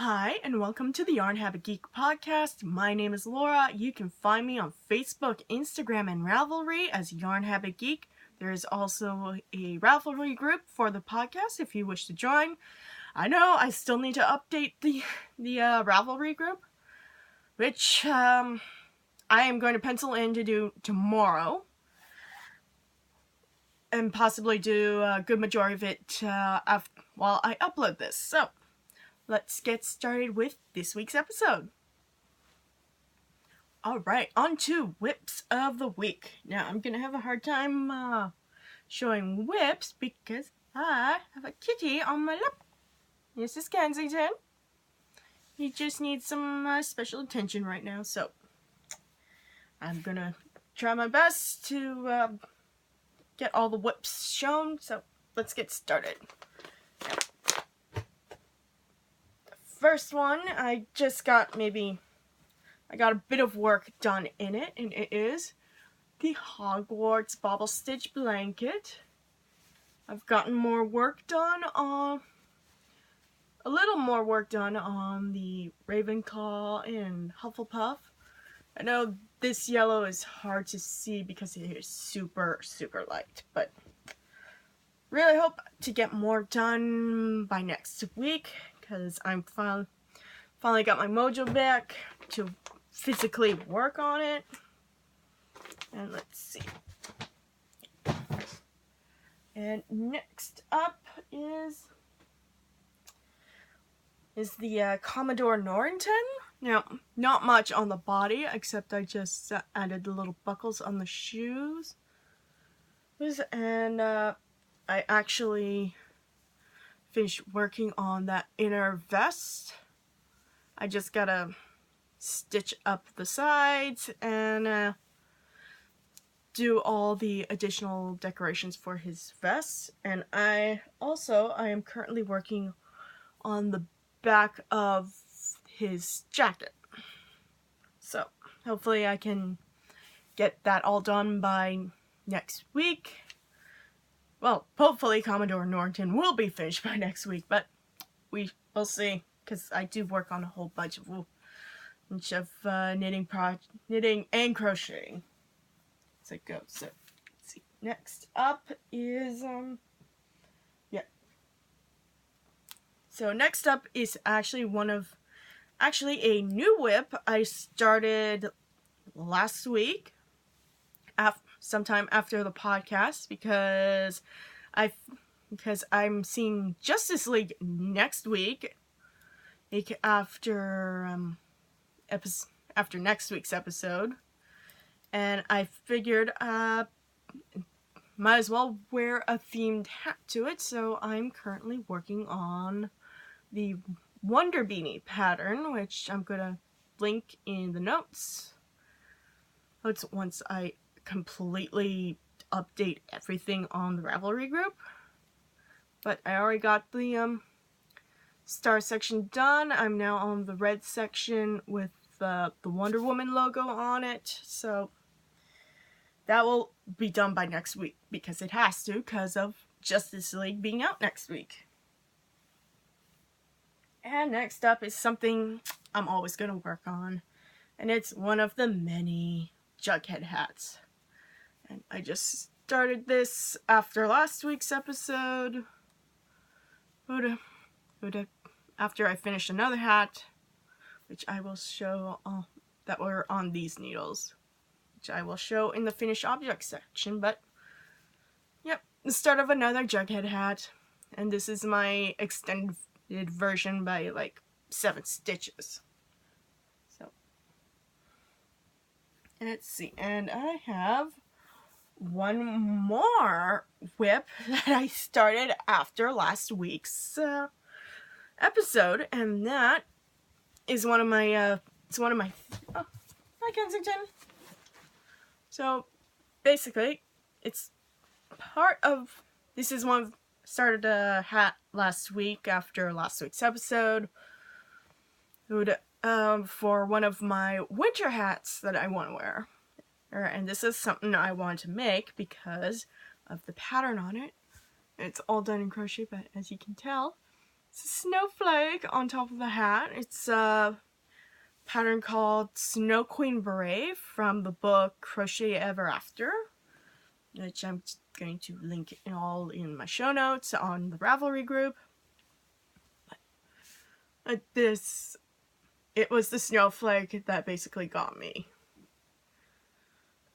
Hi, and welcome to the Yarn Habit Geek podcast. My name is Laura. You can find me on Facebook, Instagram, and Ravelry as Yarn Habit Geek. There is also a Ravelry group for the podcast if you wish to join. I know I still need to update the Ravelry group, which I am going to pencil in to do tomorrow, and possibly do a good majority of it while I upload this. So, let's get started with this week's episode. Alright, on to whips of the week. Now, I'm gonna have a hard time showing whips because I have a kitty on my lap. This is Kensington. He just needs some special attention right now, so I'm gonna try my best to get all the whips shown, so let's get started. First one, I got a bit of work done in it, and it is the Hogwarts Bobble Stitch blanket. I've gotten a little more work done on the Ravenclaw and Hufflepuff. I know this yellow is hard to see because it is super, super light, but really hope to get more done by next week, because I'm finally got my mojo back to physically work on it. And let's see. And next up is the Commodore Norrington. Now, not much on the body, except I just added the little buckles on the shoes. And I actually finished working on that inner vest. I just gotta stitch up the sides and do all the additional decorations for his vest. And I am currently working on the back of his jacket. So hopefully I can get that all done by next week. Well, hopefully Commodore Norrington will be finished by next week, but we'll see, because I do work on a whole bunch of knitting and crocheting as it goes. So, let's see. Next up is So next up is actually a new whip I started last week, sometime after the podcast, because I'm seeing Justice League next week, after next week's episode, and I figured might as well wear a themed hat to it, so I'm currently working on the Wonder Beanie pattern, which I'm gonna link in the notes. Once I completely update everything on the Ravelry group. But I already got the star section done. I'm now on the red section with the Wonder Woman logo on it. So that will be done by next week, because it has to, because of Justice League being out next week. And next up is something I'm always going to work on, and it's one of the many Jughead hats. And I just started this after last week's episode, after I finished another hat, which I will show, that were on these needles, which I will show in the finished object section. But yep, the start of another Jughead hat, and this is my extended version by like 7 stitches. So, and let's see, and I have one more whip that I started after last week's episode, and that is one of my hi Kensington. So basically, this is one of started a hat last week after last week's episode, for one of my winter hats that I want to wear. And this is something I wanted to make because of the pattern on it. It's all done in crochet, but as you can tell, It's a snowflake on top of the hat. It's a pattern called Snow Queen Beret from the book Crochet Ever After, which I'm going to link it all in my show notes on the Ravelry group. But it was the snowflake that basically got me.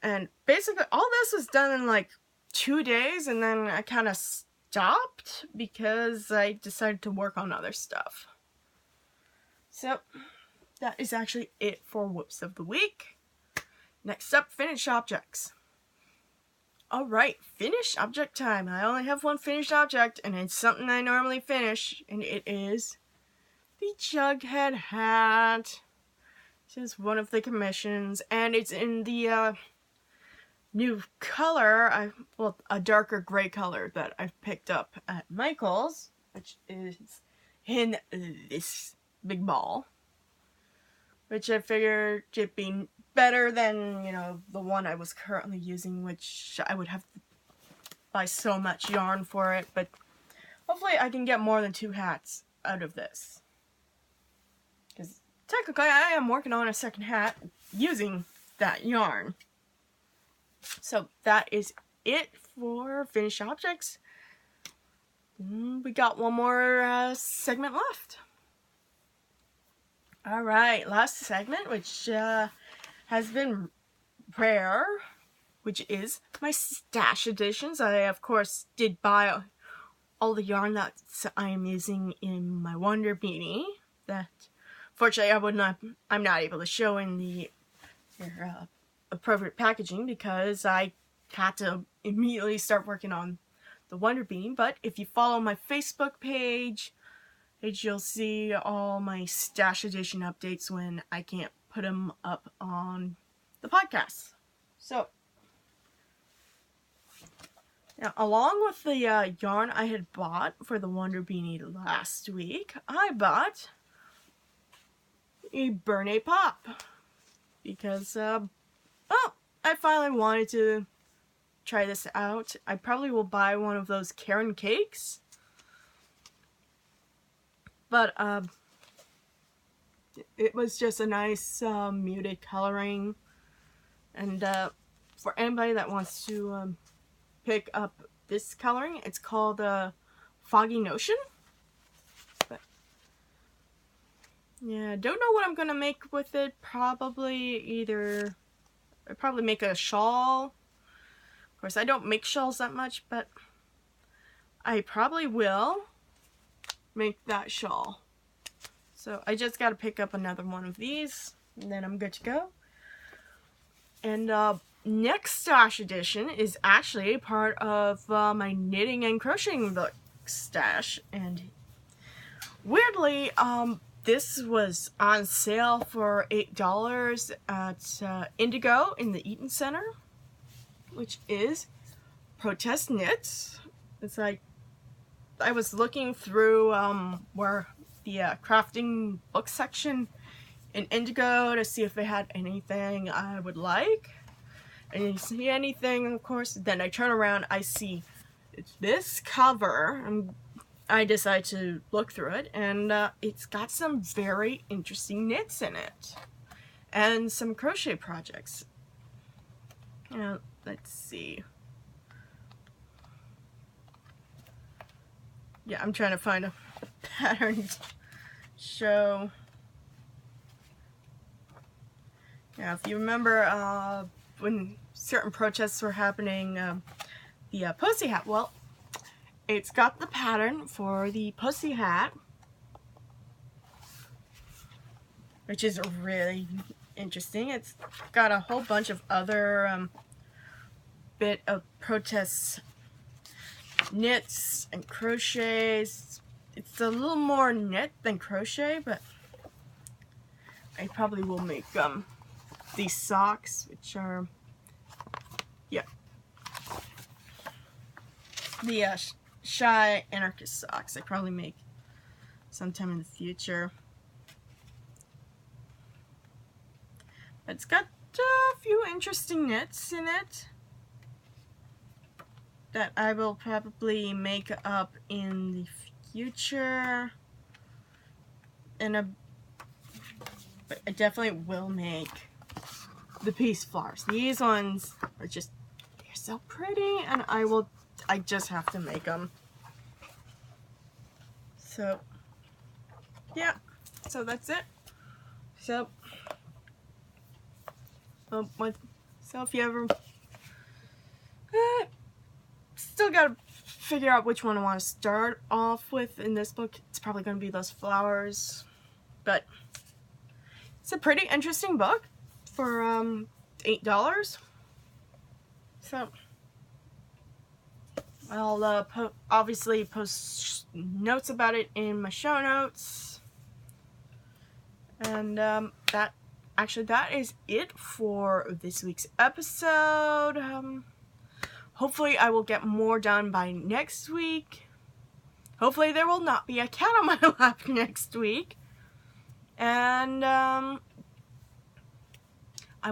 And basically all this was done in like 2 days, and then I kind of stopped because I decided to work on other stuff. So that is actually it for Whoops of the Week. Next up, finished objects. Alright, finished object time. I only have one finished object, and it's something I normally finish, and it is the Jughead hat. This is one of the commissions, and it's in the new color, a darker gray color that I've picked up at Michael's, which is in this big ball, which I figured it'd be better than, the one I was currently using, which I would have to buy so much yarn for it, but hopefully I can get more than 2 hats out of this. Because technically I am working on a second hat using that yarn. So that is it for finished objects. We got one more segment left. Alright, last segment, which has been rare, which is my stash editions. I, of course, did buy all the yarn that I am using in my Wonder Beanie. That, fortunately, I'm not able to show in the appropriate packaging because I had to immediately start working on the Wonder Beanie. But if you follow my Facebook page, you'll see all my stash edition updates when I can't put them up on the podcast. So, now along with the yarn I had bought for the Wonder Beanie last week, I bought a Burn Pop because I finally wanted to try this out. I probably will buy one of those Karen cakes. But it was just a nice muted coloring. And for anybody that wants to pick up this coloring, it's called Foggy Notion. But yeah, don't know what I'm gonna make with it. Probably make a shawl. Of course, I don't make shawls that much, but I probably will make that shawl. So I just gotta pick up another one of these, and then I'm good to go. And next stash edition is actually a part of my knitting and crocheting book stash, and weirdly, this was on sale for $8 at Indigo in the Eaton Center, which is Protest Knits. It's like, I was looking through where the crafting book section in Indigo to see if they had anything I would like. I didn't see anything, of course. Then I turn around, I see this cover, and I decide to look through it, and it's got some very interesting knits in it. And some crochet projects. Let's see. Yeah, I'm trying to find a pattern show. Yeah, if you remember when certain protests were happening, the pussy hat, well, it's got the pattern for the pussy hat, which is really interesting. It's got a whole bunch of other bit of protest knits and crochets. It's a little more knit than crochet, but I probably will make these socks, which are, yeah, the Shy Anarchist socks I probably make sometime in the future. But it's got a few interesting knits in it that I will probably make up in the future. but I definitely will make the peace flowers. These ones are just, they're so pretty, and I just have to make them. So, yeah, so that's it. So, so if you ever, still gotta figure out which one I want to start off with in this book. It's probably going to be those flowers, but it's a pretty interesting book for $8. So I'll obviously post notes about it in my show notes, and that is it for this week's episode. Hopefully I will get more done by next week. Hopefully there will not be a cat on my lap next week. And I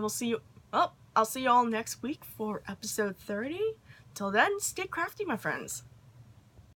will see you, well, I'll see you all next week for episode 30. Till then, stay crafty, my friends.